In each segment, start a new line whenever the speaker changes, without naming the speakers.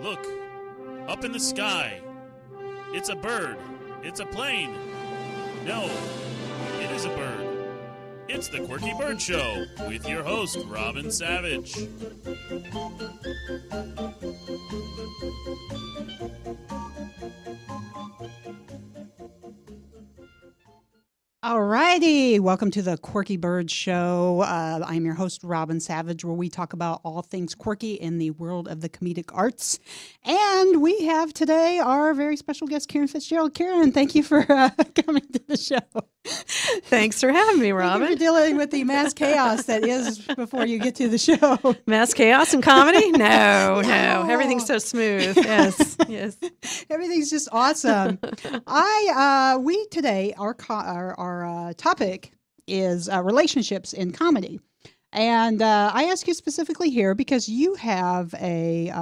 Look, up in the sky. It's a bird. It's a plane. No, it is a bird. It's the Quirky Bird Show with your host, Robin Savage.
Alrighty, welcome to the Quirky Bird Show. I'm your host, Robin Savage, where we talk about all things quirky in the world of the comedic arts. And we have today our very special guest, Karen Fitzgerald. Karen, thank you for coming to the show.
Thanks for having me, Robin.
Thank you for dealing with the mass chaos that is before you get to the show.
Mass chaos and comedy? No. Everything's so smooth. Yes.
Everything's just awesome. We today, our topic is relationships in comedy. And I ask you specifically here because you have a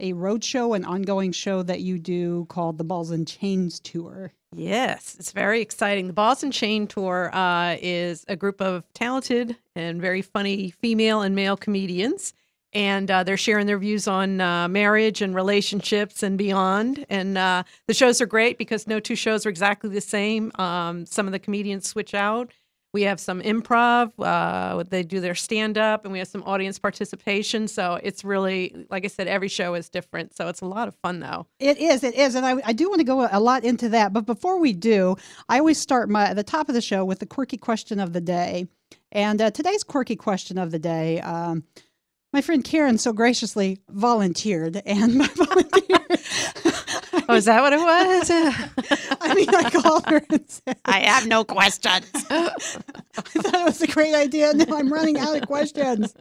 road show, an ongoing show that you do called the Balls and Chains Tour.
Yes, it's very exciting. The Balls and Chain Tour is a group of talented and very funny female and male comedians. And they're sharing their views on marriage and relationships and beyond. And the shows are great because no two shows are exactly the same. Some of the comedians switch out. We have some improv. They do their stand-up, and we have some audience participation. So it's really, like I said, every show is different. So it's a lot of fun, though.
It is. And I do want to go a lot into that. But before we do, I always start at the top of the show with the quirky question of the day. And today's quirky question of the day, my friend Karen so graciously volunteered, and by volunteer,
oh, is that what it was?
I called her and said,
I have no questions.
I thought it was a great idea. Now I'm running out of questions.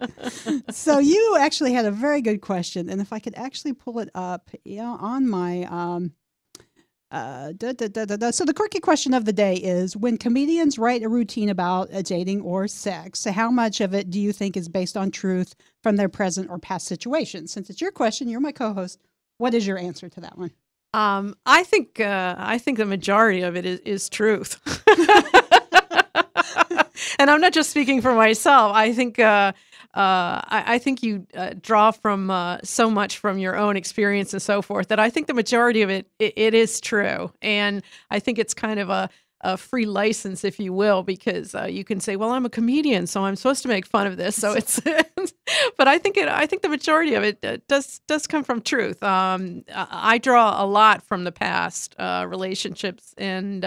So you actually had a very good question, and if I could actually pull it up on my So the quirky question of the day is, when comedians write a routine about dating or sex, how much of it do you think is based on truth from their present or past situations? Since it's your question, you're my co-host. What is your answer to that one?
I think the majority of it is truth. And I'm not just speaking for myself. I think I think you draw from so much from your own experience and so forth that I think the majority of it is true. And I think it's kind of a free license, if you will, because you can say, well, I'm a comedian, so I'm supposed to make fun of this. So it's, but I think the majority of it does come from truth. I draw a lot from the past relationships, and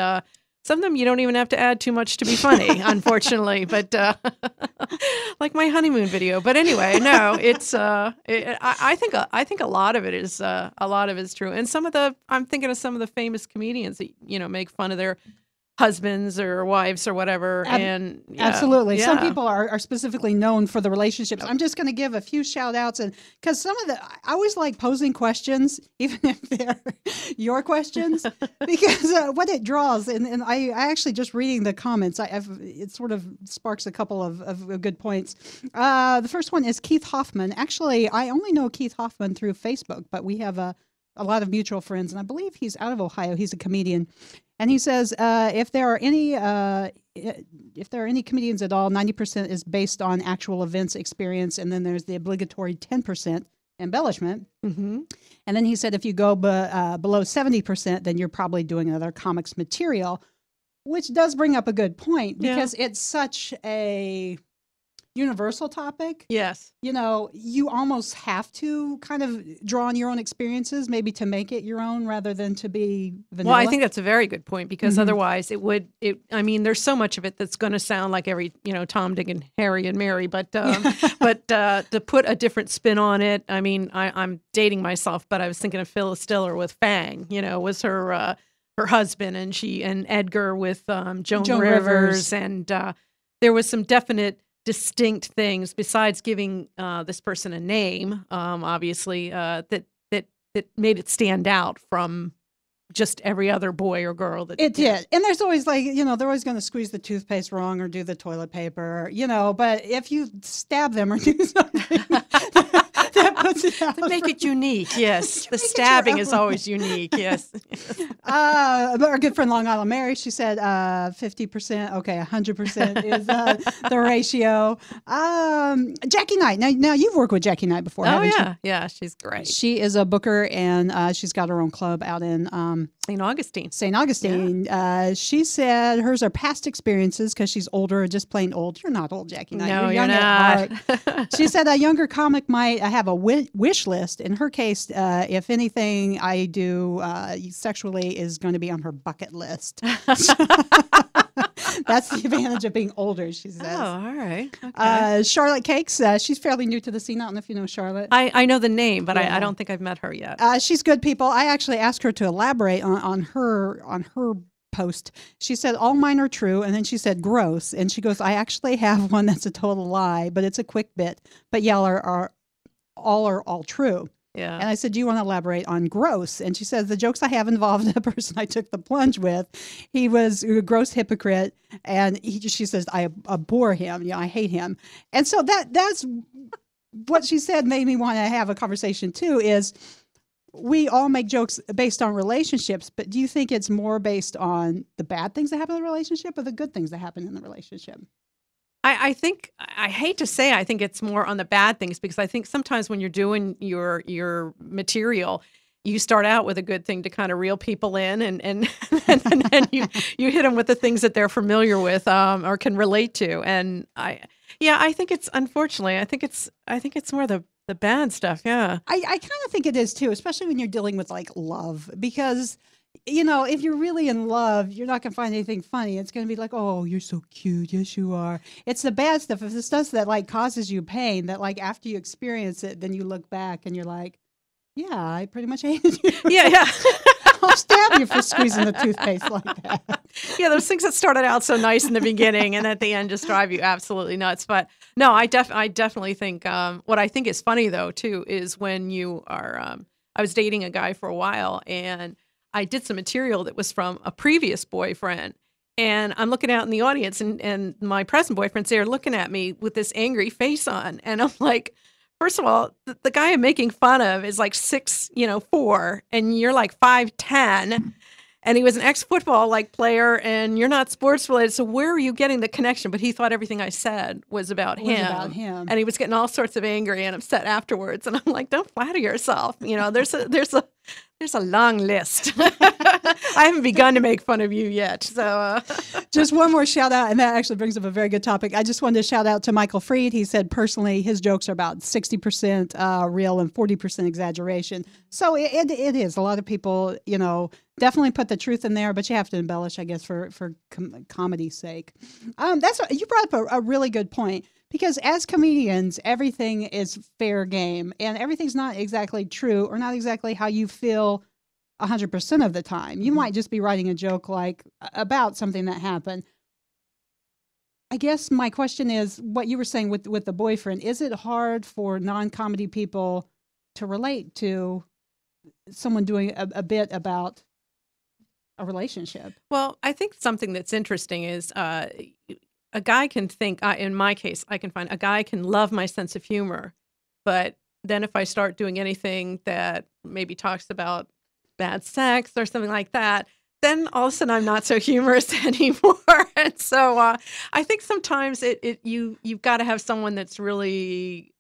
some of them you don't even have to add too much to be funny, unfortunately. But like my honeymoon video. But anyway, no, it's I think a lot of it is true. And I'm thinking of some of the famous comedians that make fun of their husbands or wives or whatever. And
absolutely.
Yeah.
Some people are specifically known for the relationships. I'm just going to give a few shout outs, and because I always like posing questions, even if they're your questions, because what it draws, and I actually just reading the comments, it sort of sparks a couple of good points. The first one is Keith Hoffman. Actually, I only know Keith Hoffman through Facebook, but we have a lot of mutual friends, and I believe he's out of Ohio. He's a comedian. And he says, if there are any comedians at all, 90% is based on actual events, experience, and then there's the obligatory 10% embellishment.
Mm-hmm.
And then he said, if you go below 70%, then you're probably doing another comics material, which does bring up a good point because it's such a universal topic.
Yes.
You almost have to kind of draw on your own experiences, maybe to make it your own rather than to be vanilla.
Well, I think that's a very good point because otherwise there's so much of it that's going to sound like every, Tom, Dick, and Harry and Mary, but to put a different spin on it, I'm dating myself, but I was thinking of Phyllis Diller with Fang, was her husband, and Edgar with Joan Rivers. And there was some definite distinct things besides giving this person a name, obviously, that made it stand out from just every other boy or girl. It
did. And there's always they're always going to squeeze the toothpaste wrong or do the toilet paper, but if you stab them or do something that puts it out.
To make it unique, yes. The
make it your
stabbing is
own.
always unique, yes.
But our good friend Long Island Mary, she said 50%. Okay, 100% is the ratio. Jackie Knight. Now you've worked with Jackie Knight before,
Oh,
haven't
yeah. Yeah, she's great.
you? She is a booker, and she's got her own club out in
St. Augustine.
St. Augustine. She said hers are past experiences because she's older, just plain old. You're not old, Jackie Knight.
No, you're
young
not.
at heart. She said a younger comic might have a wish list. In her case, if anything I do sexually is going to be on her bucket list. That's the advantage of being older, she says.
Oh, all right. Okay.
Charlotte Cakes, she's fairly new to the scene. I don't know if you know Charlotte.
I know the name, but
Yeah.
I don't think I've met her yet.
She's good people. I actually asked her to elaborate on her post. She said all mine are true, and then she said gross, and she goes, I actually have one that's a total lie, but it's a quick bit. But y'all are all true.
Yeah.
And I said, do you want to elaborate on gross? And she says, the jokes I have involved the person I took the plunge with. He was a gross hypocrite. And she says, I abhor him. I hate him. And so that's what she said made me want to have a conversation too, is we all make jokes based on relationships, but do you think it's more based on the bad things that happen in the relationship or the good things that happen in the relationship?
I think, I hate to say, I think it's more on the bad things, because I think sometimes when you're doing your material, you start out with a good thing to kind of reel people in, and then you hit them with the things that they're familiar with or can relate to. And I think it's, unfortunately, I think it's more the bad stuff. Yeah.
I kind of think it is too, especially when you're dealing with like love, because if you're really in love, you're not going to find anything funny. It's going to be like, oh, you're so cute. Yes, you are. It's the bad stuff. If the stuff that like causes you pain, that like after you experience it, then you look back and you're like, yeah, I pretty much hated you.
Yeah.
I'll stab you for squeezing the toothpaste like that.
Yeah, those things that started out so nice in the beginning and at the end just drive you absolutely nuts. But no, I definitely think what I think is funny though too is when you are. I was dating a guy for a while, and I did some material that was from a previous boyfriend. And I'm looking out in the audience, and my present boyfriend's there looking at me with this angry face on, and I'm like, first of all, the guy I'm making fun of is like 6'4", and you're like 5'10", and he was an ex-football player, and you're not sports related. So where are you getting the connection? But he thought everything I said was about him, and he was getting all sorts of angry and upset afterwards. And I'm like, don't flatter yourself. There's a long list. I haven't begun to make fun of you yet. So
just one more shout out, and that actually brings up a very good topic. I just wanted to shout out to Michael Freed. He said personally his jokes are about 60% real and 40% exaggeration. So it is. A lot of people, definitely put the truth in there, but you have to embellish, I guess, for comedy's sake. You brought up a really good point. Because as comedians, everything is fair game, and everything's not exactly true or not exactly how you feel 100% of the time. You might just be writing a joke about something that happened. I guess my question is what you were saying with the boyfriend. Is it hard for non-comedy people to relate to someone doing a bit about a relationship?
Well, I think something that's interesting is a guy can think, in my case, I can find a guy can love my sense of humor, but then if I start doing anything that maybe talks about bad sex or something like that, then all of a sudden I'm not so humorous anymore. And so I think sometimes you've got to have someone that's really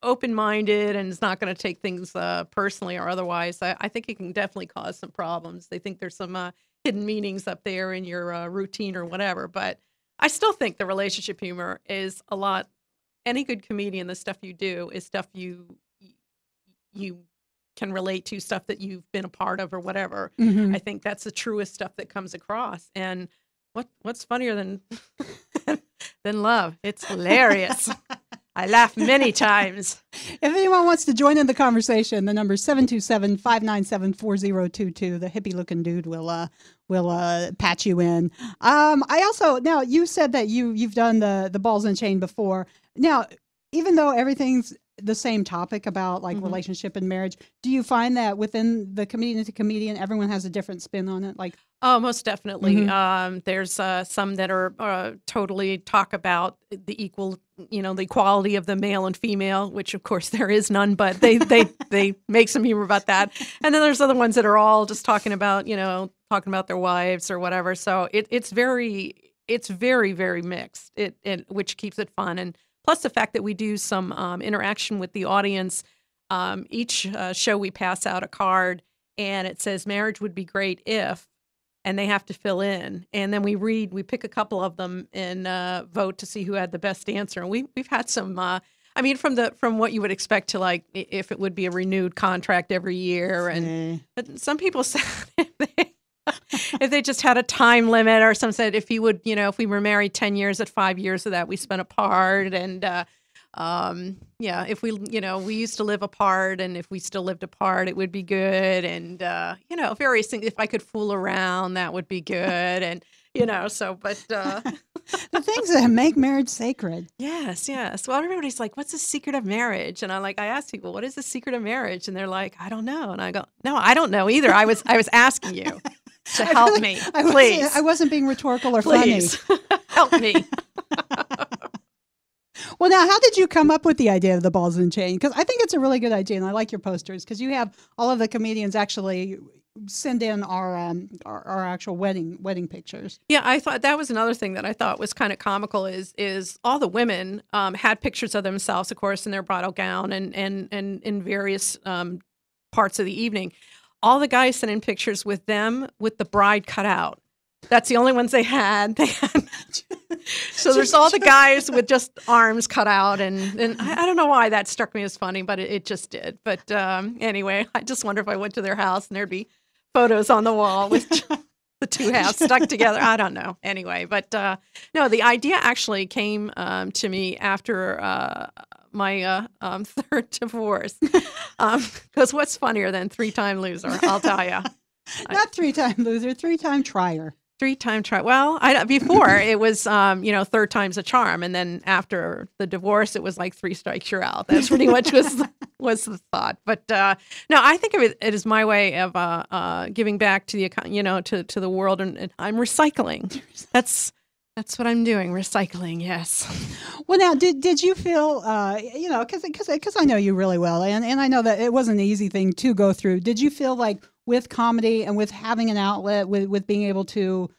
open-minded and is not going to take things personally or otherwise. I think it can definitely cause some problems. They think there's some hidden meanings up there in your routine or whatever, but I still think the relationship humor is a lot. Any good comedian, the stuff you do is stuff you can relate to, stuff that you've been a part of or whatever. Mm-hmm. I think that's the truest stuff that comes across. And what's funnier than love? It's hilarious. I laugh many times.
If anyone wants to join in the conversation, the number is 727-597-4022. The hippie-looking dude will patch you in. Now you said that you've done the balls and chain before. Now, even though everything's the same topic about like relationship and marriage. Do you find that within the comedian to comedian, everyone has a different spin on it? Like,
oh, most definitely. There's some that are totally talk about the equal, the equality of the male and female, which of course there is none, but they make some humor about that. And then there's other ones that are all just talking about their wives or whatever. So it's very, very mixed. Which keeps it fun, and plus the fact that we do some interaction with the audience. Each show we pass out a card, and it says "Marriage would be great if." And they have to fill in, and then we pick a couple of them and vote to see who had the best answer. And we've had some, from what you would expect to like if it would be a renewed contract every year. And but some people said if they just had a time limit, or some said if we were married 10 years, at 5 years of that we spent apart, and if we used to live apart, and if we still lived apart, it would be good. And, various things, if I could fool around, that would be good. And, but,
the things that make marriage sacred.
Yes. Well, everybody's like, what's the secret of marriage? And I ask people, what is the secret of marriage? And they're like, I don't know. And I go, no, I don't know either. I was asking you to help me, please.
I wasn't being rhetorical or
please.
Funny.
Help me.
Well, now, how did you come up with the idea of the balls and chain? Because I think it's a really good idea, and I like your posters because you have all of the comedians actually send in our actual wedding pictures.
Yeah, I thought that was another thing that I thought was kind of comical is all the women had pictures of themselves, of course, in their bridal gown and in various parts of the evening. All the guys sent in pictures with them with the bride cut out. That's the only ones they had. So there's all the guys with just arms cut out, and I don't know why that struck me as funny, but it just did. But anyway, I just wonder if I went to their house and there'd be photos on the wall with the two halves stuck together. I don't know. Anyway, but no, the idea actually came to me after my third divorce. Because what's funnier than 3-time loser? I'll tell you.
Not 3-time loser, 3-time trier.
3-time try. Well, before it was, third time's a charm, and then after the divorce, it was like 3 strikes you're out. That's pretty much was the thought. But no, I think of it as my way of giving back to the to the world, and I'm recycling. That's what I'm doing, recycling. Yes.
Well, now, did you feel, because I know you really well, and I know that it wasn't an easy thing to go through. Did you feel like with comedy and with having an outlet, with being able to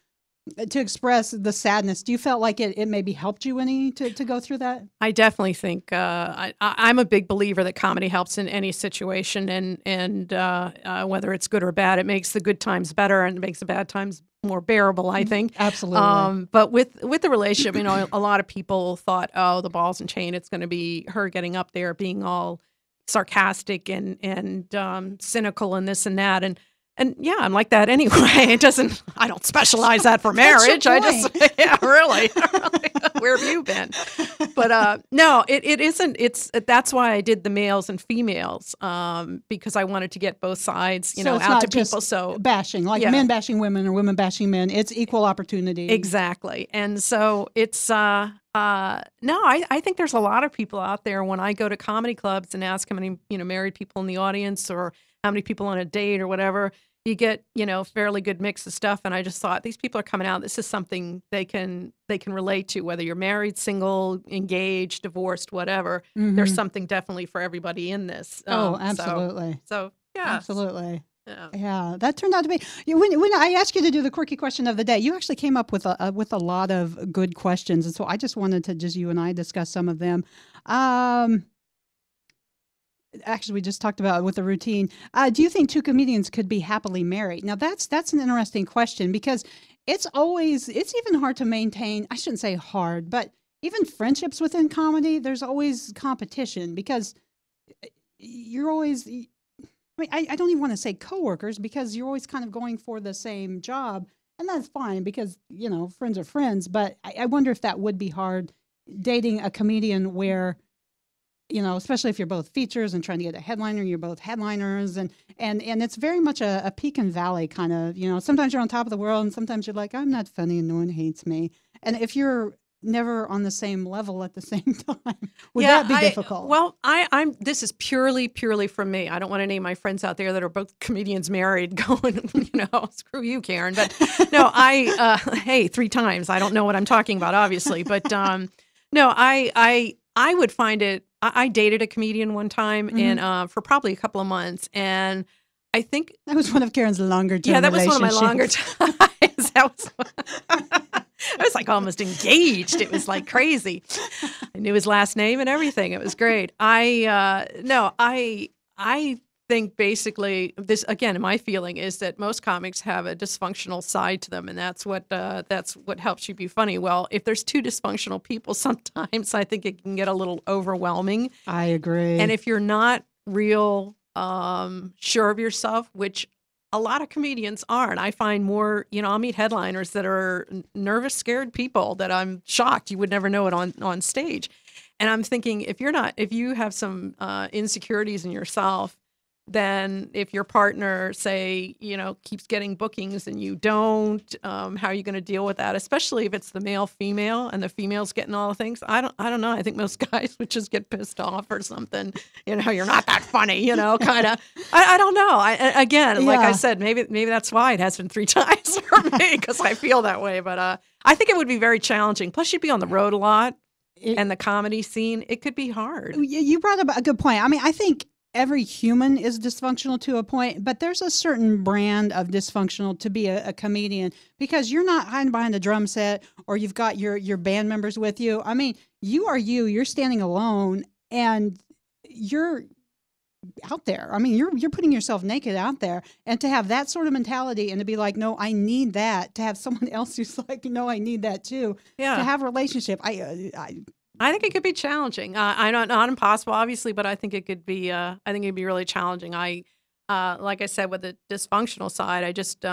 express the sadness, do you felt like it maybe helped you any to go through that? I
definitely think I'm a big believer that comedy helps in any situation, and whether it's good or bad, it makes the good times better and it makes the bad times more bearable, I think.
Absolutely.
But with the relationship, a lot of people thought, oh, the balls and chain, it's going to be her getting up there being all sarcastic and cynical and this and that. And yeah, I'm like that anyway. I don't specialize that for marriage. Yeah, really. Where have you been? But no, it isn't. That's why I did the males and females, because I wanted to get both sides, out to people. So
bashing, like men bashing women or women bashing men. It's equal opportunity.
Exactly. And so it's, no, I think there's a lot of people out there when I go to comedy clubs and ask how many, married people in the audience or how many people on a date or whatever, you get, fairly good mix of stuff. And I just thought these people are coming out. This is something they can relate to, whether you're married, single, engaged, divorced, whatever. Mm-hmm. There's something definitely for everybody in this.
Absolutely.
So yeah.
Absolutely. Yeah, that turned out to be when I asked you to do the quirky question of the day. You actually came up with a lot of good questions, and so I just wanted to you and I discuss some of them. Actually, we just talked about with the routine. Do you think 2 comedians could be happily married? Now, that's an interesting question because it's even hard to maintain. I shouldn't say hard, but even friendships within comedy, there's always competition because you're always. I don't even want to say coworkers because you're always kind of going for the same job, and that's fine because friends are friends. But I wonder if that would be hard dating a comedian where. Especially if you're both features and trying to get a headliner, you're both headliners, and it's very much a peak and valley kind of, sometimes you're on top of the world and sometimes you're like, I'm not funny and no one hates me. And if you're never on the same level at the same time? Would that be difficult?
Well, I'm. This is purely from me. I don't want any of my friends out there that are both comedians married going, screw you, Karen. But no, hey, 3 times. I don't know what I'm talking about, obviously. But no, I would find it. I dated a comedian one time, and for probably a couple of months, and I think
that was one of Karen's longer term.
Yeah, that was one of my longer times. I was like almost engaged. It was like crazy. I knew his last name and everything. It was great. I think basically this, again, my feeling is that most comics have a dysfunctional side to them, and that's what helps you be funny. Well, if there's 2 dysfunctional people, sometimes I think it can get a little overwhelming.
I agree.
And if you're not real sure of yourself, which a lot of comedians aren't. I find more, I'll meet headliners that are nervous, scared people that I'm shocked you would never know it on stage. And I'm thinking, if you have some insecurities in yourself, then if your partner, say, keeps getting bookings and you don't, how are you going to deal with that? Especially if it's the male female and the female's getting all the things. I don't know. I think most guys would just get pissed off or something. You're not that funny. Kind of. I don't know. Like I said, maybe that's why it has been 3 times for me, because I feel that way. But I think it would be very challenging. Plus, you'd be on the road a lot, and the comedy scene, it could be hard.
You brought up a good point. I mean, I think every human is dysfunctional to a point, but there's a certain brand of dysfunctional to be a comedian, because you're not hiding behind a drum set or you've got your band members with you. I mean, you are you're standing alone and you're out there. I mean, you're putting yourself naked out there, and to have that sort of mentality and to be like, no, I need that, to have someone else who's like, no, I need that too. Yeah. To have a relationship.
I think it could be challenging. Not impossible, obviously, but I think it could be. I think it'd be really challenging. Like I said, with the dysfunctional side, I just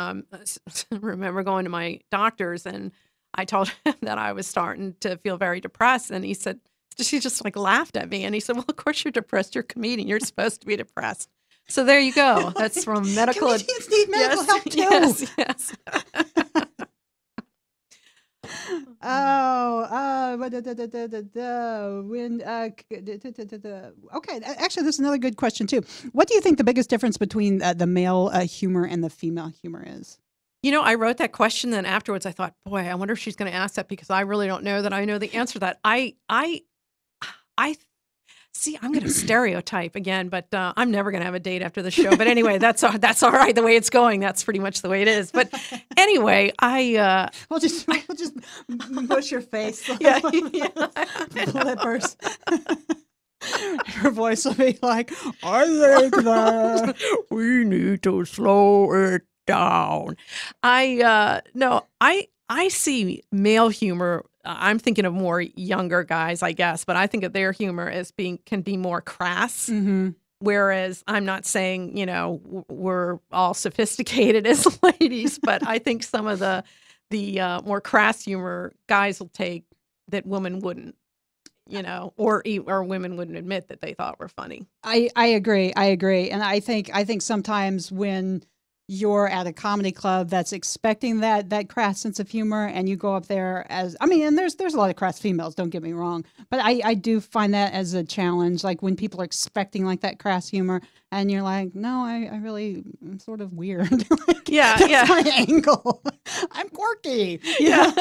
remember going to my doctor's and I told him that I was starting to feel very depressed, and he said, she just like laughed at me, and he said, "Well, of course you're depressed. You're a comedian. You're supposed to be depressed." So there you go. That's from medical.
Comedians need medical help too.
Yes.
Okay, actually, this is another good question too. What do you think the biggest difference between the male humor and the female humor is?
I wrote that question, then afterwards I thought, boy, I wonder if she's going to ask that, because I really don't know that I know the answer to that. I see, I'm going to stereotype again, but I'm never going to have a date after the show. But anyway, that's all right. The way it's going, that's pretty much the way it is. But anyway,
we'll just push your face.
Yeah.
Flippers. Her voice will be like, I think that
we need to slow it down. I see male humor. I'm thinking of more younger guys, I guess, but I think of their humor as can be more crass.
Mm-hmm.
Whereas I'm not saying, we're all sophisticated as ladies, but I think some of the more crass humor guys will take that women wouldn't, or women wouldn't admit that they thought were funny.
I agree. And I think sometimes when you're at a comedy club that's expecting that crass sense of humor, and you go up there and there's a lot of crass females, don't get me wrong, but I do find that as a challenge, like when people are expecting like that crass humor, and you're like, no, I really am sort of weird. Like, that's my angle. I'm quirky.
Yeah.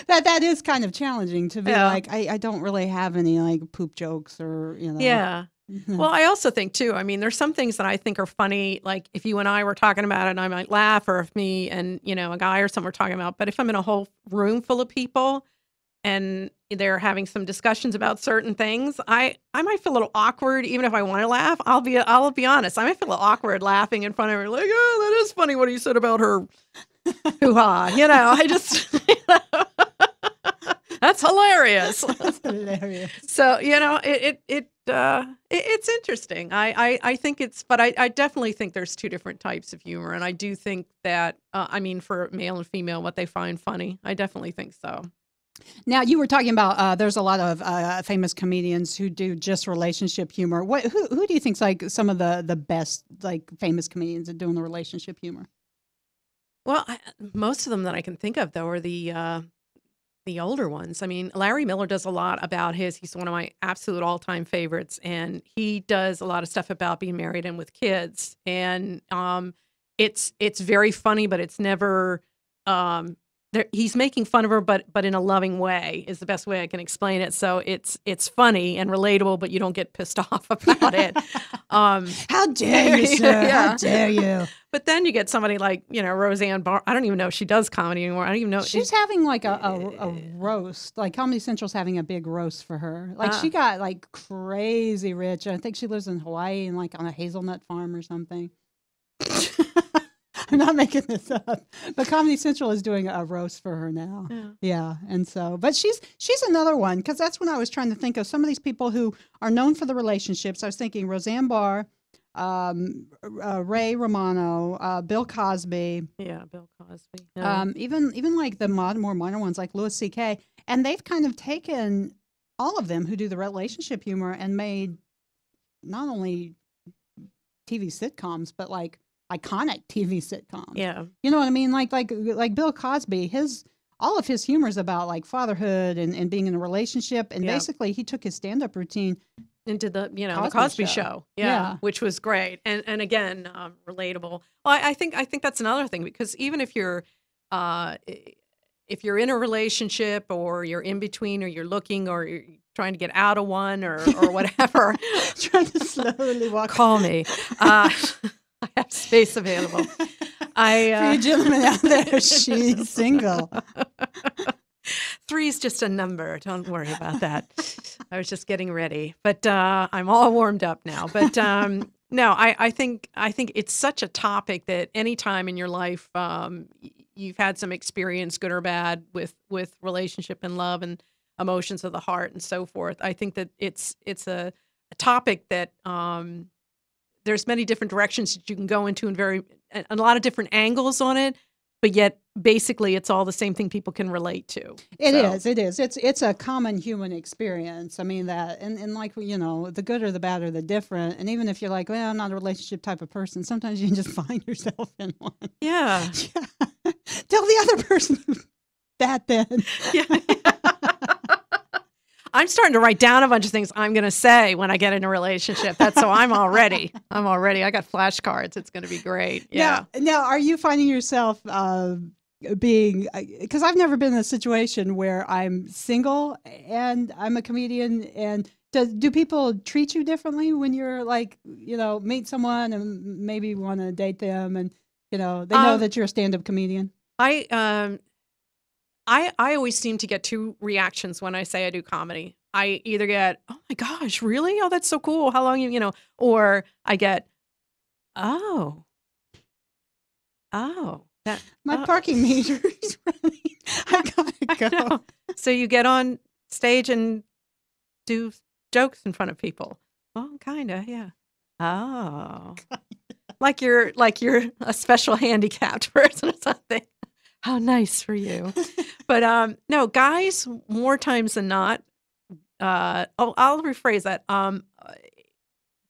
That is kind of challenging to be like, I don't really have any like poop jokes or,
Yeah. Well, I also think too, there's some things that I think are funny, like if you and I were talking about it and I might laugh, or if me and, a guy or something were talking about, but if I'm in a whole room full of people and they're having some discussions about certain things, I might feel a little awkward, even if I want to laugh. I'll be honest. I might feel a little awkward laughing in front of her, like, oh, that is funny what he said about her hoo-ha. I just, that's hilarious.
That's hilarious.
So, it's interesting. I think but I definitely think there's 2 different types of humor. And I do think that, for male and female, what they find funny, I definitely think so.
Now, you were talking about there's a lot of famous comedians who do just relationship humor. Who do you think's like some of the best like famous comedians at doing the relationship humor?
Well, most of them that I can think of, though, are the the older ones. I mean, Larry Miller does a lot about he's one of my absolute all-time favorites, and he does a lot of stuff about being married and with kids. And it's very funny, but it's never he's making fun of her, but in a loving way is the best way I can explain it. So it's funny and relatable, but you don't get pissed off about it.
How dare you, sir?
Yeah.
How dare you?
But then you get somebody like, Roseanne Barr. I don't even know if she does comedy anymore. I don't even know.
She's having like a roast. Like Comedy Central's having a big roast for her. Like she got like crazy rich. I think she lives in Hawaii and like on a hazelnut farm or something. I'm not making this up, but Comedy Central is doing a roast for her now. Yeah. And so, but she's another one, because that's when I was trying to think of some of these people who are known for the relationships. I was thinking Roseanne Barr, Ray Romano, Bill Cosby.
Yeah, Bill Cosby. Yeah.
Even like the more modern ones like Louis C.K. And they've kind of taken all of them who do the relationship humor and made not only TV sitcoms, but like iconic TV sitcoms.
Yeah.
You know what I mean? Like Bill Cosby, all of his humor is about like fatherhood and being in a relationship. And basically he took his stand-up routine
into the the Cosby show. Yeah. Which was great. And again, relatable. Well, I think that's another thing, because even if you're in a relationship, or you're in between, or you're looking, or you're trying to get out of one, or whatever,
trying to slowly walk.
Call me. I have space available.
For you gentlemen out there, she's single.
3 is just a number. Don't worry about that. I was just getting ready, but I'm all warmed up now. But no, I think it's such a topic that any time in your life you've had some experience, good or bad, with relationship and love and emotions of the heart and so forth. I think that it's a topic that there's many different directions that you can go into, and a lot of different angles on it, but yet basically it's all the same thing people can relate to.
It is. It's a common human experience. I mean that, and like, the good or the bad or the different. And even if you're like, well, I'm not a relationship type of person, sometimes you can just find yourself in one.
Yeah.
Tell the other person that then.
Yeah. I'm starting to write down a bunch of things I'm going to say when I get in a relationship. I'm all ready. I got flashcards. It's going to be great. Yeah.
Now, are you finding yourself being, because I've never been in a situation where I'm single and I'm a comedian, and do people treat you differently when you're like, meet someone and maybe want to date them, and, they know that you're a stand-up comedian?
I always seem to get 2 reactions when I say I do comedy. I either get, oh my gosh, really? Oh, that's so cool. How long or I get, oh, that
my parking meter is running. I gotta go.
So you get on stage and do jokes in front of people. Well, kind of, yeah. Oh, like you're a special handicapped person or something. How nice for you. But no, guys, more times than not, I'll rephrase that.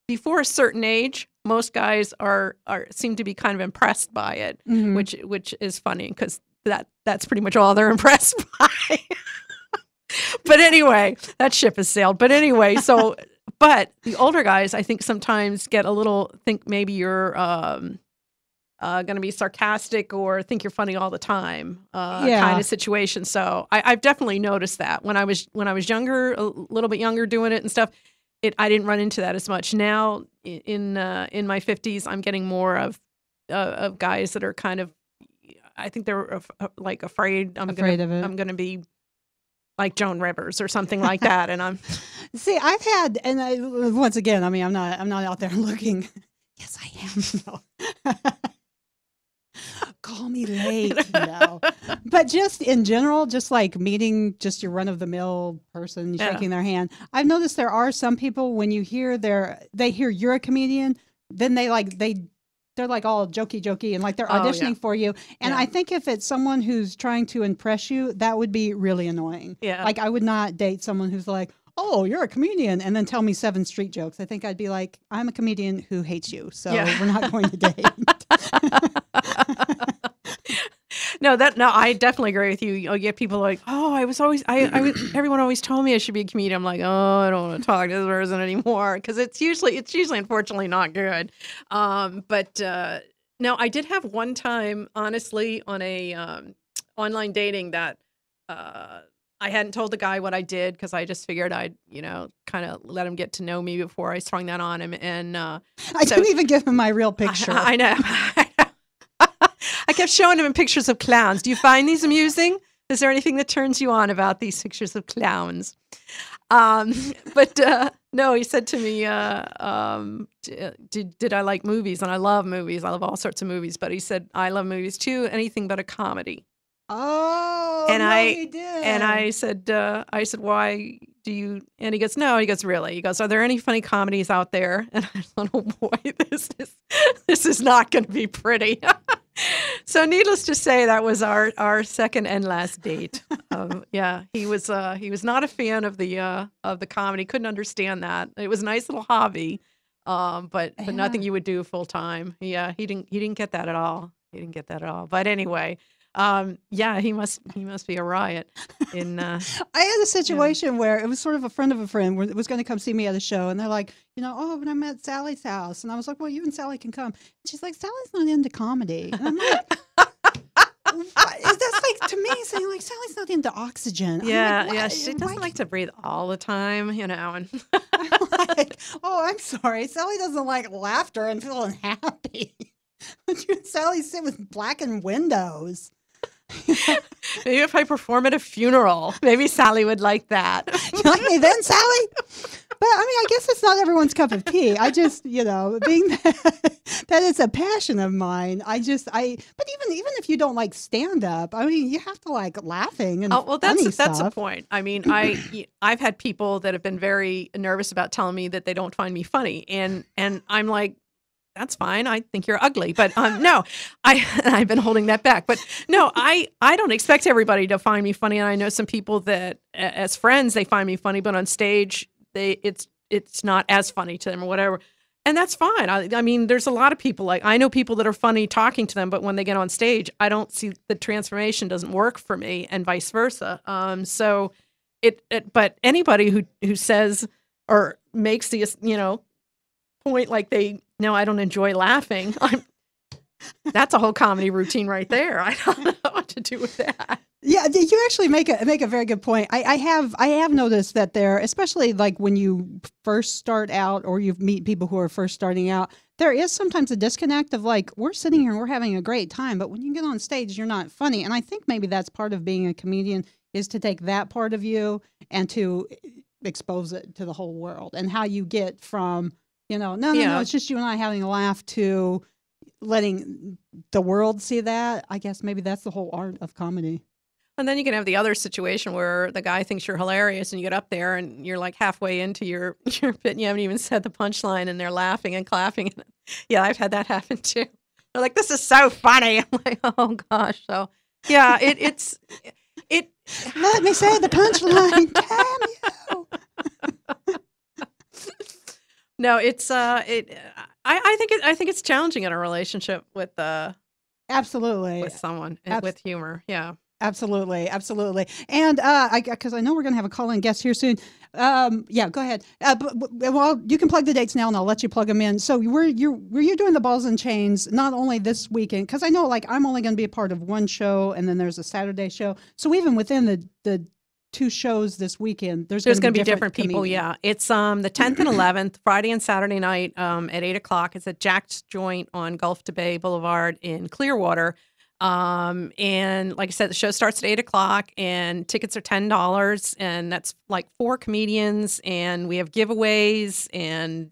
Before a certain age, most guys seem to be kind of impressed by it,
mm-hmm.
which is funny, because that's pretty much all they're impressed by. But anyway, that ship has sailed. But anyway, but the older guys, I think, sometimes think maybe you're going to be sarcastic or think you're funny all the time, kind of situation. So I've definitely noticed that when I was younger, a little bit younger, doing it and stuff. I didn't run into that as much. Now in my 50s, I'm getting more of guys that are kind of, I think they're like afraid. I'm going to be like Joan Rivers or something like that. And I'm
I've had, and once again, I mean, I'm not out there looking. Yes, I am. No. Call me late, But just in general, just like meeting just your run-of-the-mill person, shaking their hand. I've noticed there are some people, when you hear they hear you're a comedian, then they're like all jokey and like they're auditioning for you. And I think if it's someone who's trying to impress you, that would be really annoying. Yeah. Like I would not date someone who's like, oh, you're a comedian, and then tell me 7 street jokes. I think I'd be like, I'm a comedian who hates you, so we're not going to date.
No, I definitely agree with you. You get people like, oh, everyone always told me I should be a comedian. I'm like, oh, I don't want to talk to this person anymore because it's usually unfortunately not good. But no, I did have one time, honestly, on a online dating that I hadn't told the guy what I did because I just figured I'd, kind of let him get to know me before I sprung that on him. And
I didn't even give him my real picture.
I know. I kept showing him pictures of clowns. Do you find these amusing? Is there anything that turns you on about these pictures of clowns? But no, he said to me, did I like movies? And I love movies. I love all sorts of movies. But he said, I love movies too, anything but a comedy.
Oh,
and
he did.
And I said, why do you? And he goes, no. He goes, really? He goes, are there any funny comedies out there? And I thought, oh boy, this is not going to be pretty. So, needless to say, that was our second and last date. Yeah, he was not a fan of the comedy. Couldn't understand that. It was a nice little hobby, but nothing you would do full time. Yeah, he didn't get that at all. He didn't get that at all. But anyway. Yeah, he must be a riot. I
had a situation where it was sort of a friend of a friend was going to come see me at a show, and they're like, oh, but I'm at Sally's house, and I was like, well, you and Sally can come. And she's like, Sally's not into comedy, and I'm like, that's like to me saying like Sally's not into oxygen.
Yeah,
like,
yeah, she doesn't like to breathe all the time, And
I'm like, oh, I'm sorry, Sally doesn't like laughter and feeling happy. But you and Sally sit with blackened windows.
Maybe if I perform at a funeral, maybe Sally would like that.
You like me then, Sally? But I mean, I guess it's not everyone's cup of tea. I just, being that is a passion of mine. But even if you don't like stand up, I mean, you have to like laughing and
that's a point. I mean, I've had people that have been very nervous about telling me that they don't find me funny, and I'm like, that's fine. I think you're ugly, but no, I've been holding that back. But no, I don't expect everybody to find me funny. And I know some people that, as friends, they find me funny, but on stage, it's not as funny to them or whatever. And that's fine. I mean, there's a lot of people I know people that are funny talking to them, but when they get on stage, I don't see the transformation doesn't work for me, and vice versa. So but anybody who says or makes the point like no, I don't enjoy laughing. That's a whole comedy routine right there. I don't know what to do with that.
Yeah, you actually make a very good point. I have noticed that there, especially like when you first start out or you meet people who are first starting out, there is sometimes a disconnect of like, we're sitting here and we're having a great time, but when you get on stage, you're not funny. And I think maybe that's part of being a comedian, is to take that part of you and to expose it to the whole world, and how you get from, no, it's just you and I having a laugh, to letting the world see that. I guess maybe that's the whole art of comedy.
And then you can have the other situation where the guy thinks you're hilarious and you get up there and you're like halfway into your bit and you haven't even said the punchline and they're laughing and clapping. Yeah, I've had that happen too. They're like, this is so funny. I'm like, oh gosh. So yeah, it's
let me say the punchline. Damn you.
No, it's I think it's challenging in a relationship with
absolutely
with someone with humor. Yeah.
Absolutely. And because I know we're going to have a call-in guest here soon. Yeah, go ahead. Well, you can plug the dates now, and I'll let you plug them in. So you're doing the Balls and Chains not only this weekend, because I know like I'm only going to be a part of one show, and then there's a Saturday show. So even within the two shows this weekend, there's going to be different people.
Yeah, it's the 10th and 11th, Friday and Saturday night at 8:00. It's at Jack's Joint on Gulf to Bay Boulevard in Clearwater. And like I said, the show starts at 8:00 and tickets are $10, and that's like 4 comedians, and we have giveaways and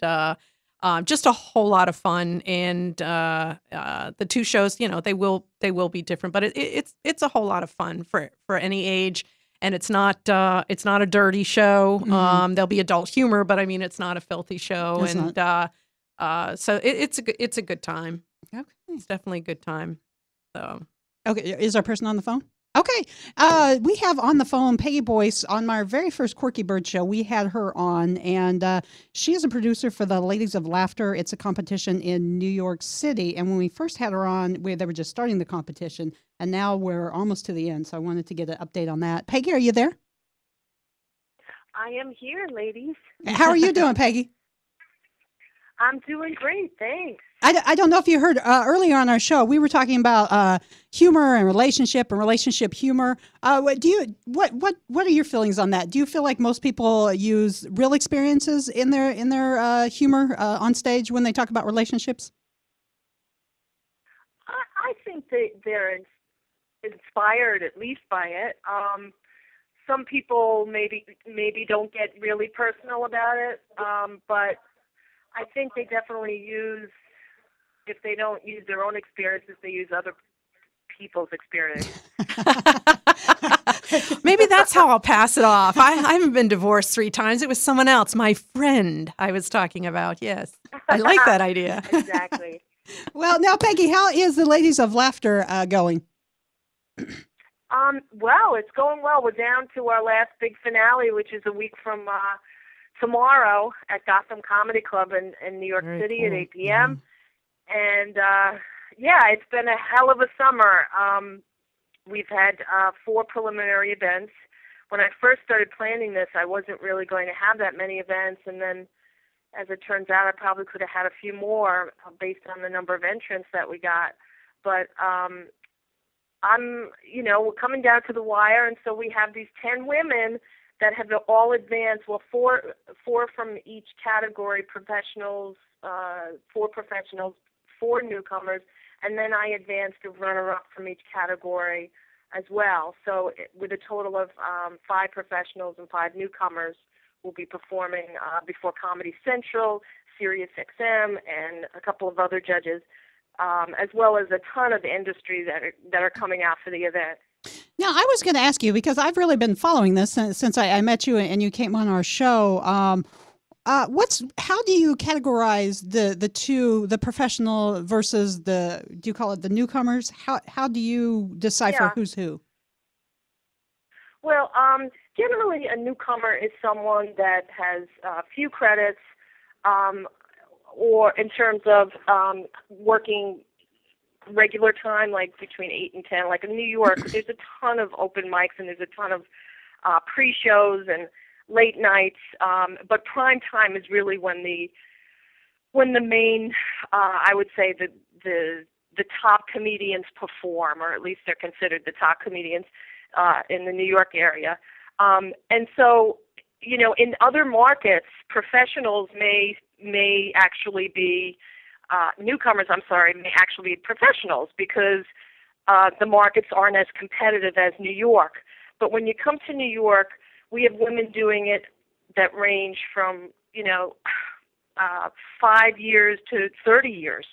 just a whole lot of fun. And the two shows, they will be different, but it's a whole lot of fun for any age. And it's not a dirty show. Mm-hmm. There'll be adult humor, but I mean, it's not a filthy show. So it's a good time.
Okay.
It's definitely a good time. So
okay, is our person on the phone? Okay. We have on the phone Peggy Boyce on my very first Quirky Bird show. We had her on, and she is a producer for the Ladies of Laughter. It's a competition in New York City. And when we first had her on, they were just starting the competition, and now we're almost to the end. So I wanted to get an update on that. Peggy, are you there?
I am here, ladies.
How are you doing, Peggy?
I'm doing great, thanks.
I don't know if you heard earlier on our show, we were talking about humor and relationship humor. What are your feelings on that? Do you feel like most people use real experiences in their humor on stage when they talk about relationships?
I think they're inspired at least by it. Some people maybe don't get really personal about it, but I think they definitely use, if they don't use their own experiences, they use other people's experience.
Maybe that's how I'll pass it off. I haven't been divorced 3 times. It was someone else, my friend I was talking about. Yes. I like that idea.
Exactly.
Well, now, Peggy, how is the Ladies of Laughter going?
Well, it's going well. We're down to our last big finale, which is a week from tomorrow at Gotham Comedy Club in New York City at 8 p.m. And, it's been a hell of a summer. We've had 4 preliminary events. When I first started planning this, I wasn't really going to have that many events, and then as it turns out, I probably could have had a few more based on the number of entrants that we got. But we're coming down to the wire, and so we have these 10 women that have all advanced. Well, four from each category: professionals, 4 professionals, 4 newcomers, and then I advanced a runner-up from each category as well. So with a total of 5 professionals and 5 newcomers, we'll be performing before Comedy Central, Sirius XM, and a couple of other judges, as well as a ton of industry that are coming out for the event.
Now, I was going to ask you, because I've really been following this since I met you and you came on our show. How do you categorize the professional versus do you call it the newcomers? How do you decipher who's who?
Well, generally a newcomer is someone that has few credits, or in terms of working regular time, like between 8 and 10. Like in New York, there's a ton of open mics and there's a ton of pre-shows and late nights. But prime time is really when the main, I would say the top comedians perform, or at least they're considered the top comedians in the New York area. And so, in other markets, professionals may actually be newcomers, may actually be professionals, because the markets aren't as competitive as New York. But when you come to New York, we have women doing it that range from, 5 years to 30 years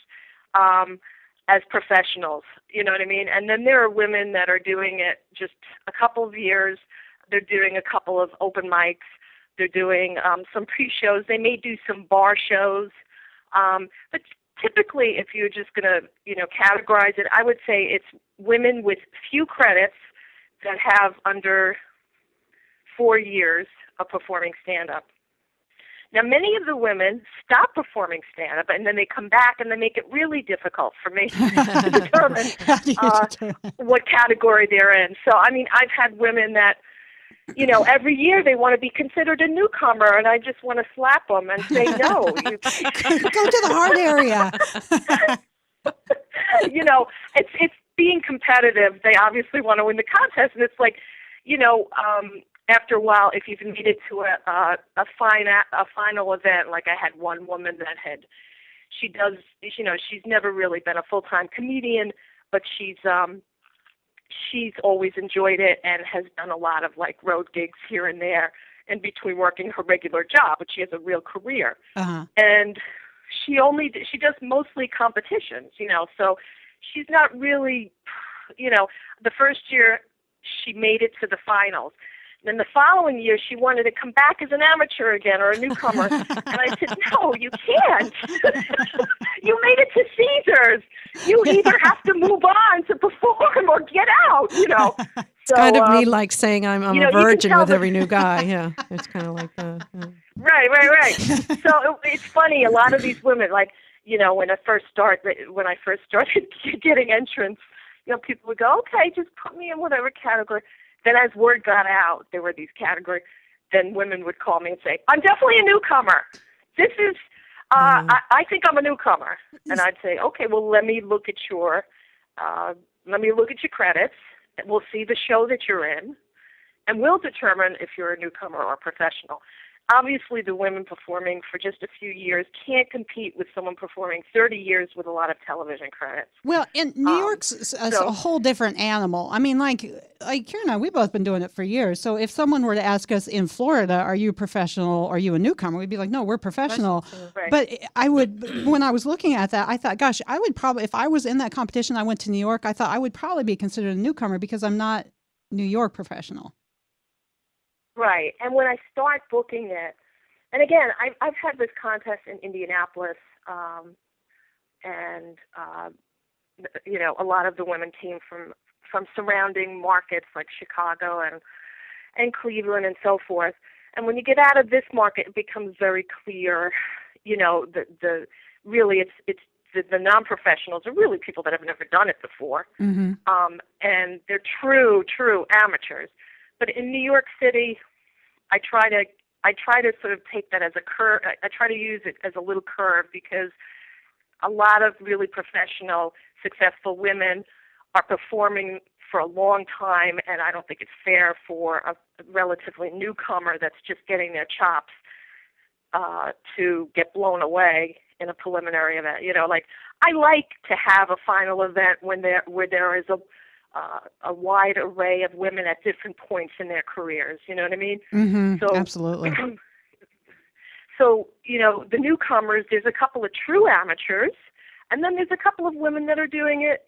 as professionals, you know what I mean? And then there are women that are doing it just a couple of years. They're doing a couple of open mics. They're doing some pre-shows. They may do some bar shows. But typically, if you're just going to, categorize it, I would say it's women with few credits that have under 4 years of performing stand-up. Now, many of the women stop performing stand-up, and then they come back, and they make it really difficult for me to determine what category they're in. So, I've had women that, every year they want to be considered a newcomer, and I just want to slap them and say, no.
Go to the hard area.
It's being competitive. They obviously want to win the contest, and it's like, after a while, if you've made it to a final event, like I had one woman that she's never really been a full-time comedian, but she's always enjoyed it and has done a lot of like road gigs here and there in between working her regular job, but she has a real career.
Uh-huh.
And she does mostly competitions, so she's not really, the first year she made it to the finals. Then the following year, she wanted to come back as an amateur again or a newcomer. And I said, no, you can't. You made it to Caesars. You either have to move on to perform or get out,
It's kind of me like saying I'm a virgin with every new guy. Yeah, it's kind of like that. Yeah.
Right. So it's funny. A lot of these women, like, when I first started getting entrants, people would go, okay, just put me in whatever category. Then as word got out, there were these categories. Then women would call me and say, I'm definitely a newcomer. This is, I think I'm a newcomer. And I'd say, okay, well, let me look at your credits. And we'll see the show that you're in, and we'll determine if you're a newcomer or a professional. Obviously, the women performing for just a few years can't compete with someone performing 30 years with a lot of television credits.
Well, and New York's a whole different animal. I mean, like Karen and I, we've both been doing it for years. So if someone were to ask us in Florida, are you professional or are you a newcomer? We'd be like, no, we're professional.
Right.
But when I was looking at that, I thought, gosh, I would probably, if I was in that competition, I went to New York, I thought I would probably be considered a newcomer because I'm not New York professional.
Right, and when I start booking it, and again, I've had this contest in Indianapolis, and a lot of the women came from surrounding markets like Chicago and Cleveland and so forth. And when you get out of this market, it becomes very clear, the really it's the non-professionals are really people that have never done it before, and they're true amateurs. But in New York City, I try to sort of take that as a curve. I try to use it as a little curve because a lot of really professional, successful women are performing for a long time, and I don't think it's fair for a relatively newcomer that's just getting their chops to get blown away in a preliminary event. I like to have a final event where there is a wide array of women at different points in their careers. You know what I mean?
Mm-hmm, so, absolutely.
So, the newcomers, there's a couple of true amateurs, and then there's a couple of women that are doing it,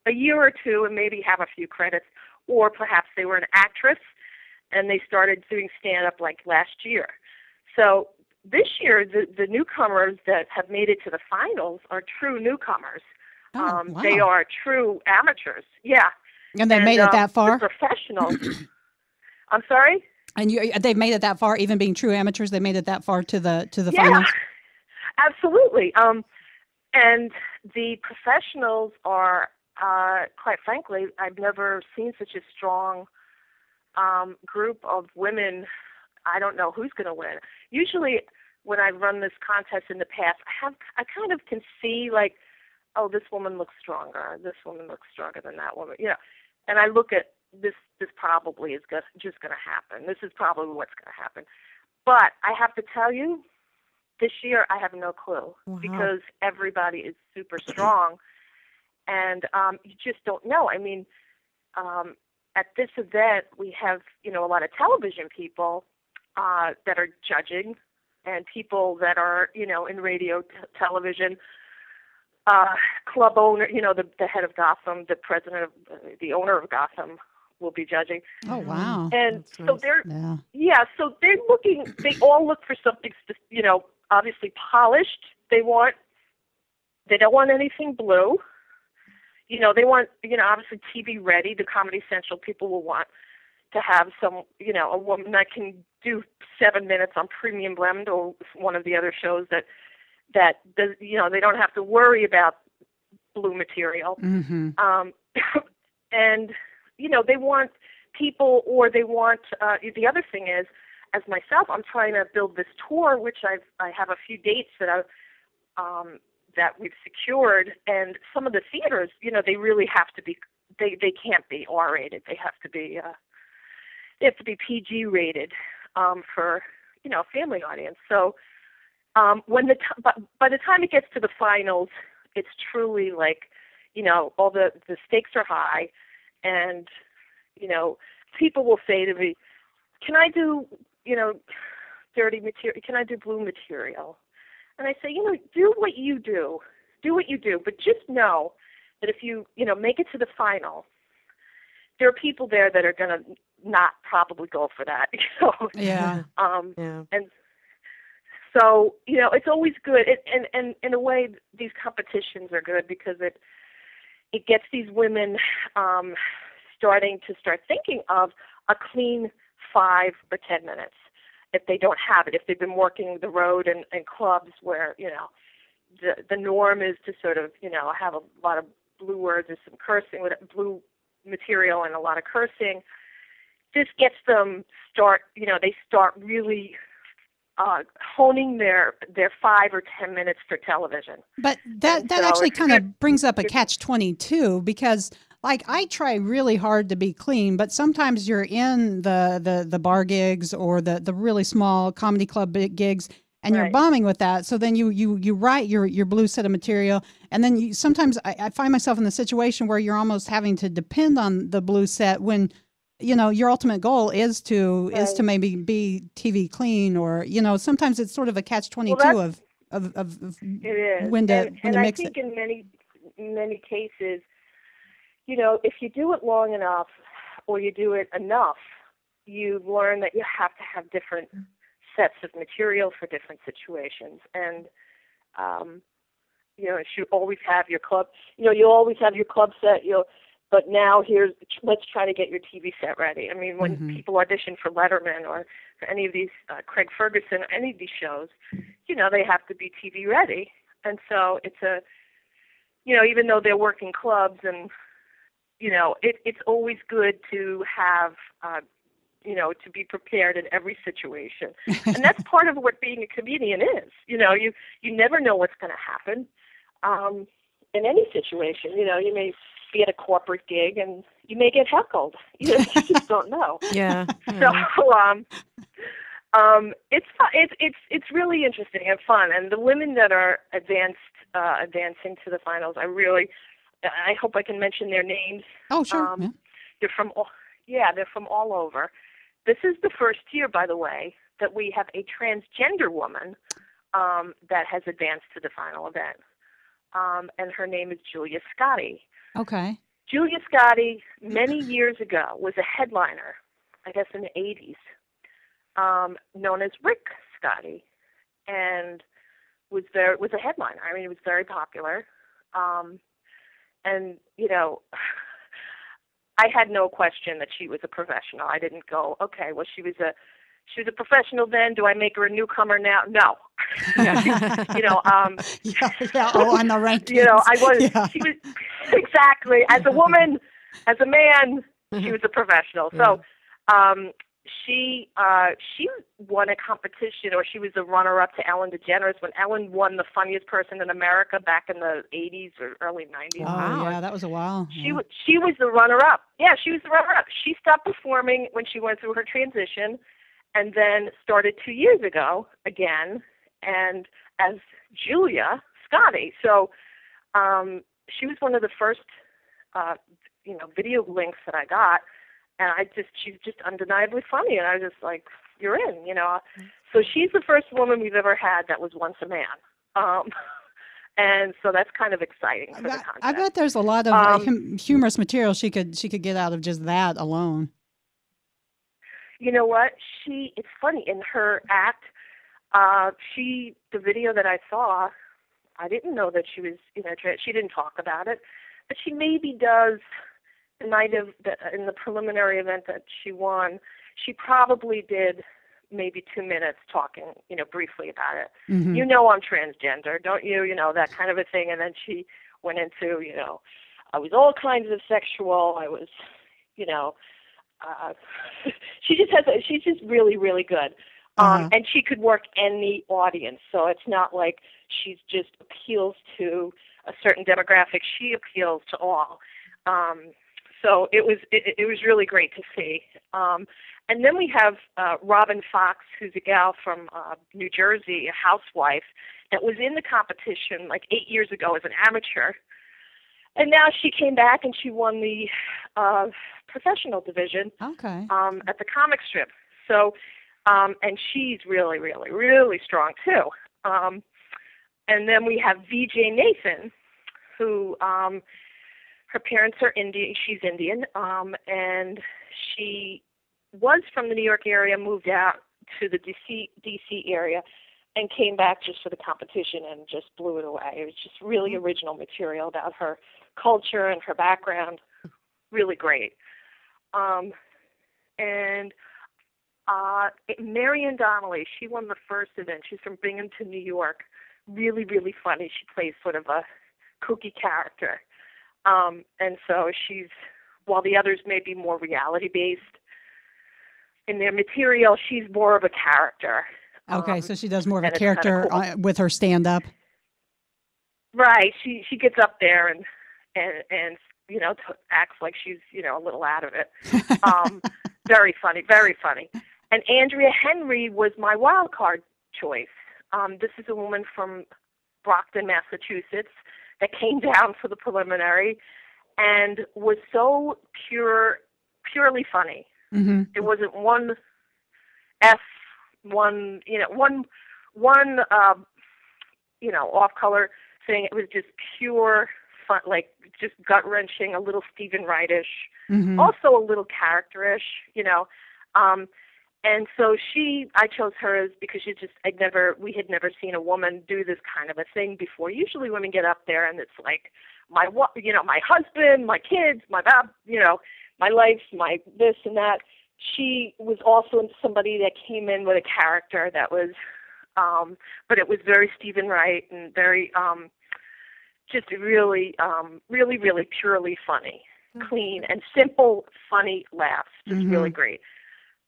a year or two and maybe have a few credits, or perhaps they were an actress and they started doing stand-up like last year. So this year, the newcomers that have made it to the finals are true newcomers.
Wow.
They are true amateurs. Yeah.
And they made it that far?
The professionals. I'm sorry?
And they've made it that far, even being true amateurs, they made it that far to the finals?
Yeah, absolutely. And the professionals are, quite frankly, I've never seen such a strong group of women. I don't know who's going to win. Usually when I've run this contest in the past, I kind of can see like, oh, this woman looks stronger. This woman looks stronger than that woman. And I look at this probably is just going to happen. This is probably what's going to happen. But I have to tell you, this year I have no clue because everybody is super strong. And you just don't know. I mean, at this event, we have, a lot of television people that are judging and people that are, in radio, television, club owner, the head of Gotham, the owner of Gotham will be judging.
Oh, wow.
And
that's
so
nice.
they're,
so
they're looking, they all look for something, obviously polished. They don't want anything blue. They want, obviously TV ready. The Comedy Central people will want to have some, a woman that can do 7 minutes on Premium Blend or one of the other shows that does, they don't have to worry about blue material.
Mm-hmm.
And, they want people, or they want, the other thing is, as myself, I'm trying to build this tour, which I have a few dates that we've secured, and some of the theaters, they really have to be, they can't be R-rated. They have to be PG rated for, a family audience. So when by the time it gets to the finals, it's truly like, all the stakes are high, and, people will say to me, can I do, dirty material? Can I do blue material? And I say, do what you do. Do what you do. But just know that if you, make it to the final, there are people there that are going to not probably go for that.
Yeah.
Yeah.
And so, it's always good. And in a way, these competitions are good because it gets these women start thinking of a clean 5 or 10 minutes if they don't have it, if they've been working the road and clubs where, the norm is to sort of, have a lot of blue words or some cursing, with blue material and a lot of cursing. This gets them they start really honing their 5 or 10 minutes for television.
But that actually kind of brings up a catch-22 because, like, I try really hard to be clean, but sometimes you're in the bar gigs or the really small comedy club gigs, and you're bombing with that. So then you write your blue set of material, and then sometimes I find myself in the situation where you're almost having to depend on the blue set when your ultimate goal is to maybe be TV clean, or sometimes it's sort of a catch-22 of
it is.
when to
and
mix
I think
it.
in many cases, if you do it long enough or you do it enough, you learn that you have to have different sets of material for different situations. And you always have your club. You always have your club set. But now let's try to get your TV set ready. I mean, when people audition for Letterman or for any of these Craig Ferguson, any of these shows, they have to be TV ready. And so it's even though they're working clubs and, it's always good to have, to be prepared in every situation. And that's part of what being a comedian is. You never know what's going to happen in any situation. You may be at a corporate gig and you may get heckled. You just don't know.
Yeah.
So it's really interesting and fun. And the women that are advancing to the finals, I hope I can mention their names.
Oh, sure.
They're from all over. This is the first year, by the way, that we have a transgender woman that has advanced to the final event. And her name is Julia Scotti.
Okay.
Julia Scotti, many years ago, was a headliner, I guess in the 80s, known as Rick Scotti, and was a headliner. I mean, it was very popular. And, I had no question that she was a professional. I didn't go, okay, well, she was a professional then. Do I make her a newcomer now? No.
Yeah. Oh, on the rankings.
I was. Yeah. She was exactly as a woman, as a man. She was a professional. So, she won a competition, or she was a runner-up to Ellen DeGeneres when Ellen won the Funniest Person in America back in the 80s or early 90s.
Wow. Yeah, that was a while.
She was the runner-up. Yeah, she was the runner-up. She stopped performing when she went through her transition, and then started 2 years ago again, and as Julia Scotti. So she was one of the first, video links that I got, and she's just undeniably funny, and I was just like, you're in, So she's the first woman we've ever had that was once a man. And so that's kind of exciting for the contest.
I bet there's a lot of humorous material she could get out of just that alone.
You know what? It's funny, in her act, the video that I saw, I didn't know that she was, she didn't talk about it, but she maybe does the night of, in the preliminary event that she won, she probably did maybe 2 minutes talking, briefly about it.
Mm-hmm.
I'm transgender, don't you? That kind of a thing. And then she went into, I was all kinds of sexual. I was, she's just really, really good. And she could work any audience. So it's not like she's just appeals to a certain demographic. She appeals to all. So it was really great to see. And then we have Robin Fox, who's a gal from New Jersey, a housewife, that was in the competition like 8 years ago as an amateur. And now she came back and she won the professional division at the comic strip. So, and she's really, really, really strong too. And then we have VJ Nathan, who her parents are Indian. She's Indian, and she was from the New York area, moved out to the DC area, and came back just for the competition and just blew it away. It was just really original material about her culture and her background. Really great. And Marianne Donnelly, she won the first event. She's from Binghamton, New York. Really, really funny. She plays sort of a kooky character. And so she's, while the others may be more reality-based in their material, she's more of a character.
Okay, so she does more of a
and it's
character
kinda cool.
with her stand-up.
Right. She gets up there and acts like she's, a little out of it. Very funny, very funny. And Andrea Henry was my wild card choice. This is a woman from Brockton, Massachusetts, that came down for the preliminary and was so purely funny.
Mm-hmm.
It wasn't one off-color thing. It was just pure fun, like just gut-wrenching, a little Stephen Wright-ish,
Mm-hmm.
also a little character-ish, and so I chose hers because we had never seen a woman do this kind of a thing before. Usually women get up there and it's like, my husband, my kids, my life, my this and that. She was also somebody that came in with a character that was, but it was very Stephen Wright and very, just really, really, really purely funny, clean and simple, funny laughs. Just
Mm-hmm.
really great.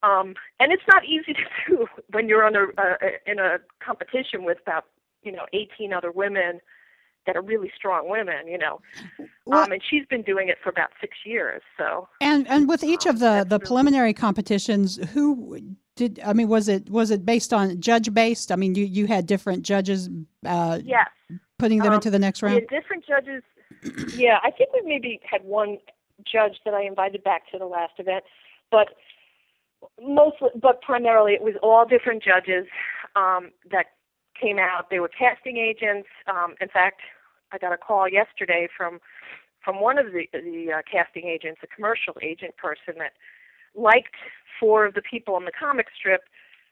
And it's not easy to do when you're in a competition with about 18 other women that are really strong women, and she's been doing it for about 6 years. So
And with each of the
really
preliminary competitions, was it based on judge based? I mean, you had different judges
yes,
putting them into the next
we
round.
had different judges. Yeah, I think we maybe had one judge that I invited back to the last event, but primarily it was all different judges that came out. They were casting agents. In fact, I got a call yesterday from one of the casting agents, a commercial agent person that liked 4 of the people on the comic strip,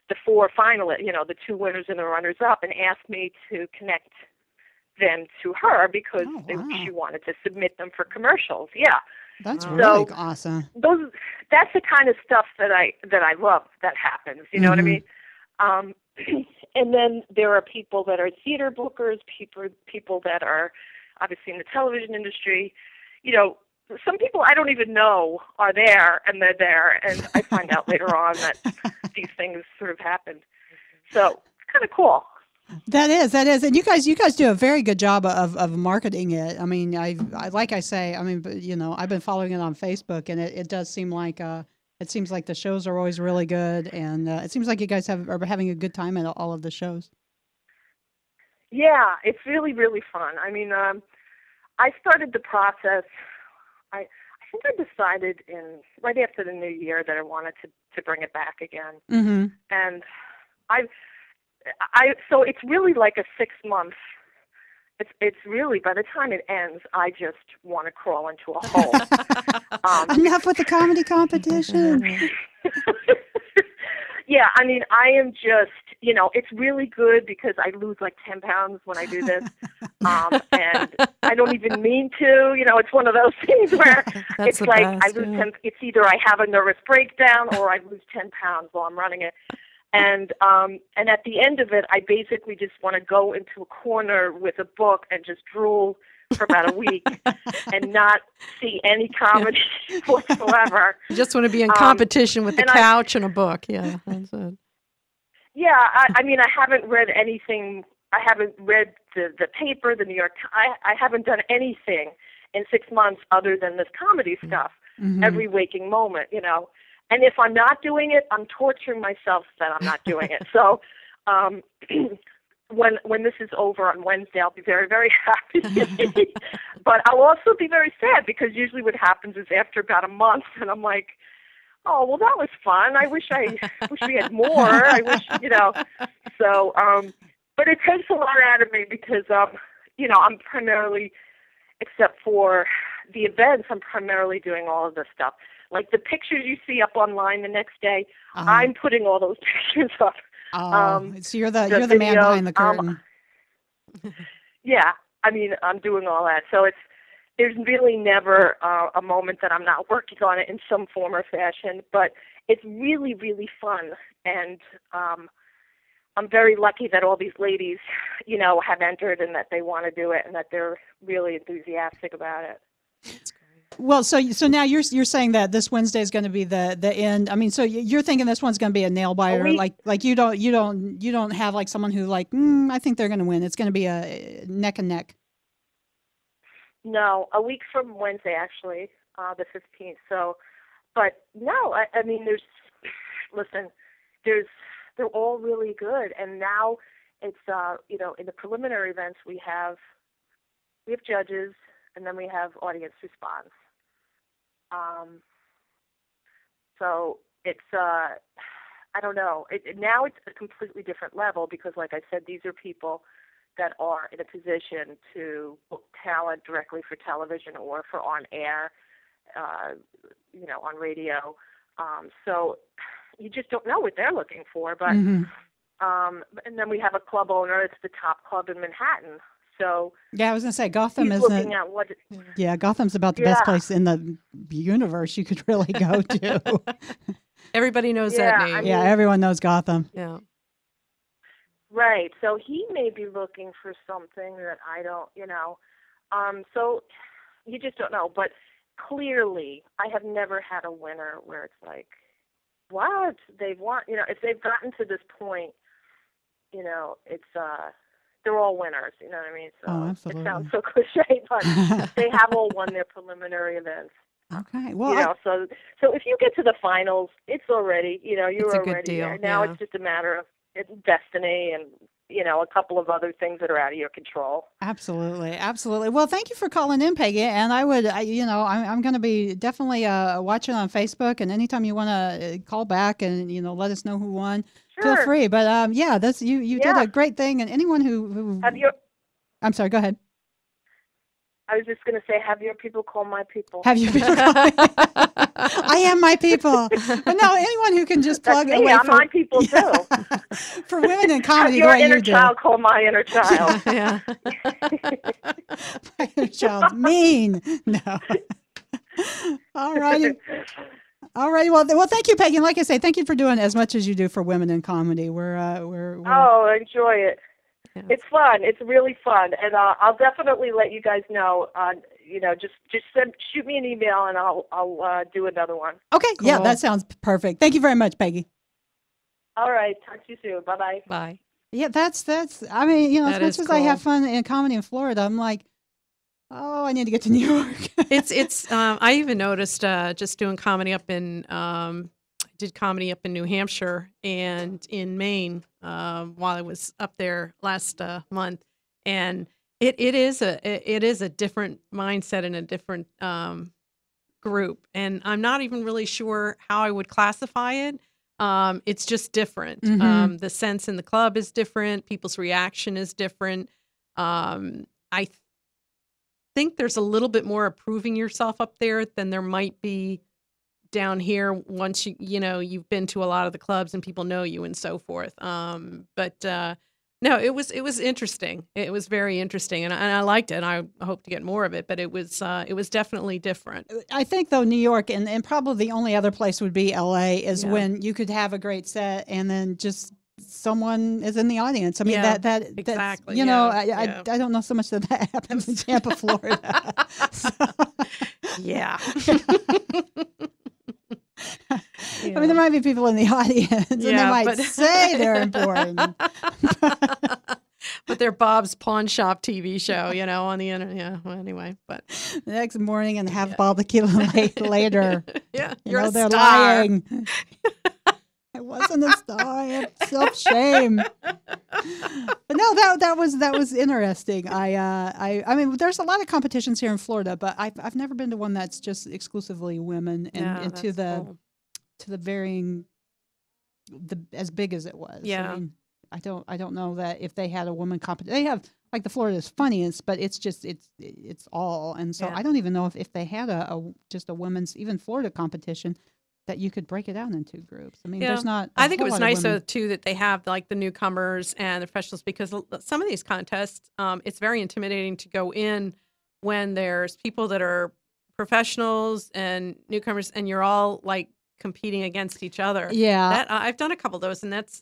the 4 finalists, the 2 winners and the runners-up, and asked me to connect them to her because she wanted to submit them for commercials. Yeah.
That's really awesome.
That's the kind of stuff that I love that happens. You know what I mean? And then there are people that are theater bookers, people that are obviously in the television industry. Some people I don't even know are there, and they're there, and I find out later on that these things sort of happened. So it's kind of cool.
That is, and you guys do a very good job of marketing it. I mean, I've been following it on Facebook, and it does seem like it seems like the shows are always really good, and it seems like you guys are having a good time at all of the shows.
Yeah, it's really, really fun. I mean, I started the process. I think I decided right after the new year that I wanted to bring it back again,
Mm-hmm.
and so it's really like a 6 month. It's really, by the time it ends, I just want to crawl into a hole.
Enough with the comedy competition.
Yeah, I mean, I am just, it's really good because I lose like 10 pounds when I do this. And I don't even mean to, it's one of those things where it's like
best,
I lose 10, it's either I have a nervous breakdown or I lose 10 pounds while I'm running it. And at the end of it, I basically just want to go into a corner with a book and just drool for about a week and not see any comedy whatsoever.
You just want to be in competition with the couch and a book. Yeah, that's it.
Yeah, I mean, I haven't read anything. I haven't read the paper, the New York Times. I haven't done anything in 6 months other than this comedy stuff.
Mm-hmm.
Every waking moment, And if I'm not doing it, I'm torturing myself that I'm not doing it. So when this is over on Wednesday, I'll be very, very happy. But I'll also be very sad because usually what happens is after about a month, and I'm like, oh, well, that was fun. I wish we had more. I wish, So, but it takes a lot out of me because, I'm primarily, except for the events, I'm primarily doing all of this stuff. Like the pictures you see up online the next day,
Uh,
I'm putting all those pictures up.
so you're the man
videos,
behind the curtain.
Yeah, I mean, I'm doing all that. So there's really never a moment that I'm not working on it in some form or fashion, but it's really, really fun. And I'm very lucky that all these ladies, have entered and that they want to do it and that they're really enthusiastic about it.
Well, so now you're saying that this Wednesday is going to be the end. I mean, so you're thinking this one's going to be a nail biter, like you don't have like someone who like I think they're going to win. It's going to be a neck and neck.
No, a week from Wednesday actually, the 15th. So, but no, I mean, they're all really good, and now it's in the preliminary events we have judges, and then we have audience response. So it's I don't know. Now it's a completely different level because, like I said, these are people that are in a position to book talent directly for television or for on air, on radio. So you just don't know what they're looking for. But and then we have a club owner. It's the top club in Manhattan. So
yeah, I was gonna say Gotham
he's
isn't.
Looking at what.
Yeah, Gotham's about the best place in the universe you could really go to.
Everybody knows that name.
I mean, everyone knows Gotham.
Yeah.
Right. So he may be looking for something that I don't, so you just don't know. But clearly, I have never had a winner where it's like, what? They've won, if they've gotten to this point, it's, they're all winners, you know what I mean? So
absolutely.
It sounds so cliche, but they have all won their preliminary events.
Okay. Well,
so if you get to the finals, it's already, you're already there. Now it's just a matter of destiny and, a couple of other things that are out of your control.
Absolutely. Absolutely. Well, thank you for calling in, Peggy. And I'm going to be definitely watching on Facebook. And anytime you want to call back and, let us know who won, feel free. But that's you did a great thing. And anyone who I'm sorry, go ahead.
I was just going to say, have your people call my people.
Have your people call I am my people. But no, anyone who can just plug away
I'm my people too.
For women in comedy,
have your
great
inner
you do.
child call my inner child.
Yeah.
My inner child's mean. No. All righty. All righty. Well, thank you, Peggy. And like I say, thank you for doing as much as you do for women in comedy. We're
Oh, enjoy it. Yeah. It's fun. It's really fun, and I'll definitely let you guys know. Just shoot me an email, and I'll do another one.
Okay. Cool. Yeah, that sounds perfect. Thank you very much, Peggy.
All right. Talk to you soon. Bye-bye.
Bye.
Yeah, that's. I mean, as much as I have fun in comedy in Florida, I'm like, oh, I need to get to New York.
It's. I even noticed just doing comedy up in. Did comedy up in New Hampshire and in Maine while I was up there last month, and it is a different mindset and a different group, and I'm not even really sure how I would classify it. It's just different.
Mm-hmm.
The sense in the club is different. People's reaction is different. I think there's a little bit more approving yourself up there than there might be down here once you've been to a lot of the clubs and people know you and so forth. But no, it was interesting. It was very interesting, and I liked it. And I hope to get more of it. But it was definitely different.
I think though New York and probably the only other place would be LA is when you could have a great set and then just someone is in the audience. I mean that
exactly.
I don't know so much that happens in Tampa, Florida. Yeah. I mean, there might be people in the audience, and they might say they're important.
But they're Bob's Pawn Shop TV show, on the internet. Yeah, well, anyway, but
the next morning and have Bob the Killer later.
Yeah,
they're
star.
lying. I wasn't a star. I have self-shame. But no, that was interesting. I mean, there's a lot of competitions here in Florida, but I've never been to one that's just exclusively women and to the varying as big as it was.
Yeah.
I mean, I don't know that if they had a woman competition. They have like the Florida is funniest, but it's just it's all. And so
Yeah.
I don't even know if they had just a women's even Florida competition that you could break it out into groups. I mean, there's not.
I think it was nice
women.
too that they have like the newcomers and the professionals, because some of these contests, it's very intimidating to go in when there's people that are professionals and newcomers, and you're all like competing against each other.
Yeah.
That I've done a couple of those, and that's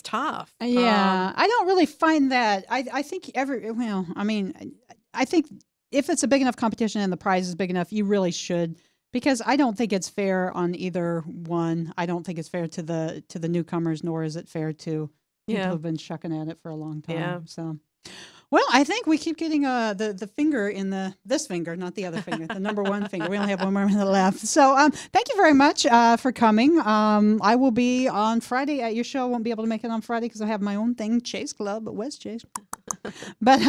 tough.
Yeah, I don't really find that. I think I think if it's a big enough competition and the prize is big enough, you really should, because I don't think it's fair on either one. I don't think it's fair to the newcomers, nor is it fair to people who've been shucking at it for a long time.
Yeah.
So, well, I think we keep getting the finger in this finger, not the other finger, the number one finger. We only have one more minute left. So thank you very much for coming. I will be on Friday at your show. I won't be able to make it on Friday because I have my own thing, Chase Club at West Chase. But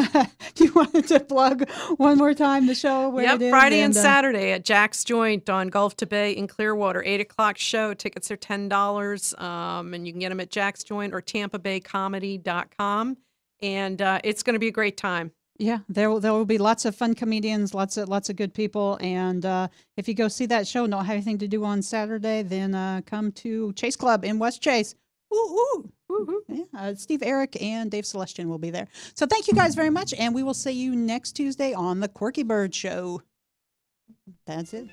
you wanted to plug one more time the show where it is?
Friday and Saturday at Jack's Joint on Gulf to Bay in Clearwater, 8:00 show. Tickets are $10, and you can get them at Jack's Joint or TampaBayComedy.com. And it's going to be a great time.
Yeah, there will be lots of fun comedians, lots of good people, and if you go see that show and don't have anything to do on Saturday, then come to Chase Club in West Chase. Ooh, ooh. Yeah, Steve Eric and Dave Celestian will be there. So thank you guys very much, and we will see you next Tuesday on the Quirky Bird Show. That's it.